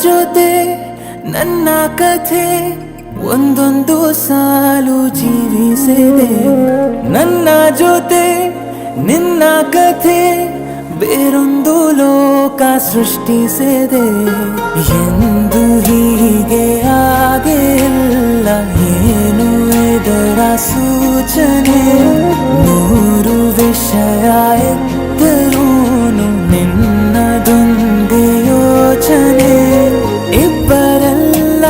ಜೊತೆ ನನ್ನ ಕಥೆ ಒಂದೊಂದು ಸಾಲು ಜೀವಿಸಿದೆ. ನನ್ನ ಜೊತೆ ನಿನ್ನ ಕಥೆ ಬೇರೊಂದು ಲೋಕ ಸೃಷ್ಟಿಸಿದೆ. ಎಂದು ಹೀಗೆ ಆಗಿಲ್ಲ, ಏನು ಇದರ ಸೂಚನೆ? ನೂರು ವಿಷಯ ಎತ್ತರೂನು ನಿನ್ನದೊಂದೇ ಯೋಚನೆ. ಇಬ್ಬರಲ್ಲ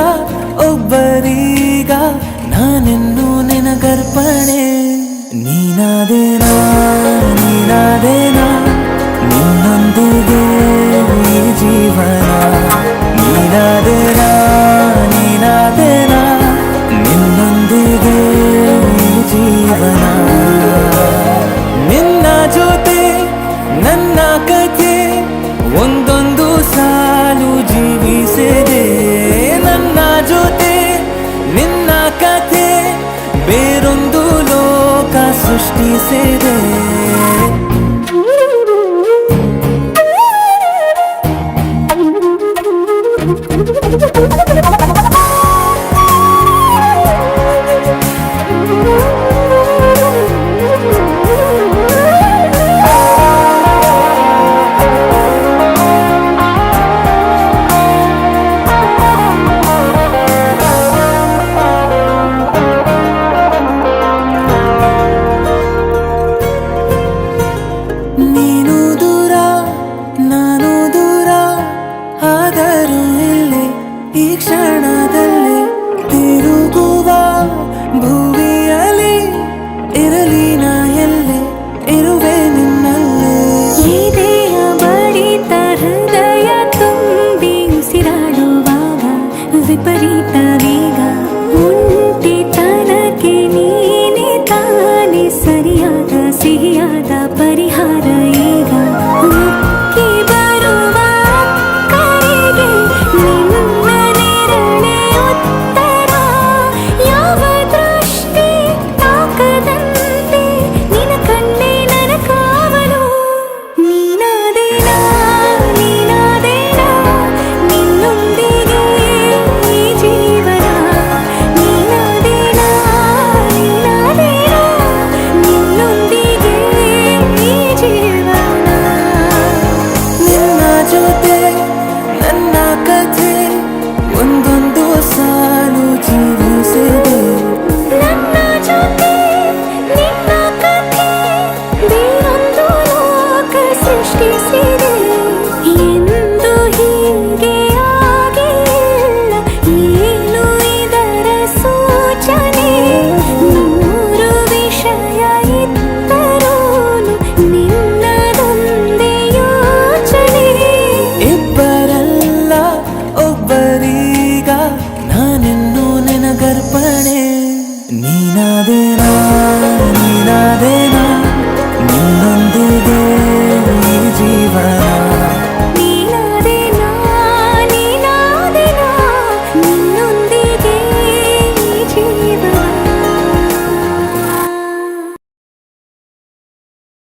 ಒಬ್ಬರೀಗ ನಾನೆನ್ನು ನಿನಗರ್ಪಣೆ. ನೀನಾದೇನಾ ನೀನಾದೇನಾ ನಿನ್ನೊಂದಿಗೆ ಈ ಜೀವನ. ನೀನಾದೇನಾ ನೀನಾದೇನಾ ನಿನ್ನೊಂದಿಗೆ ಈ ಜೀವನ. ನಿನ್ನ ಜೊತೆ ನನ್ನ ಕಥೆ ಒಂದೊಂದು ಸಾಲು ಜೀವಿಸಿದೆ. ನನ್ನ ಜೊತೆ ನಿನ್ನ ಕಥೆ ಬೇರೊಂದು ಲೋಕ ಸೃಷ್ಟಿಸಿದೆ. Thank you.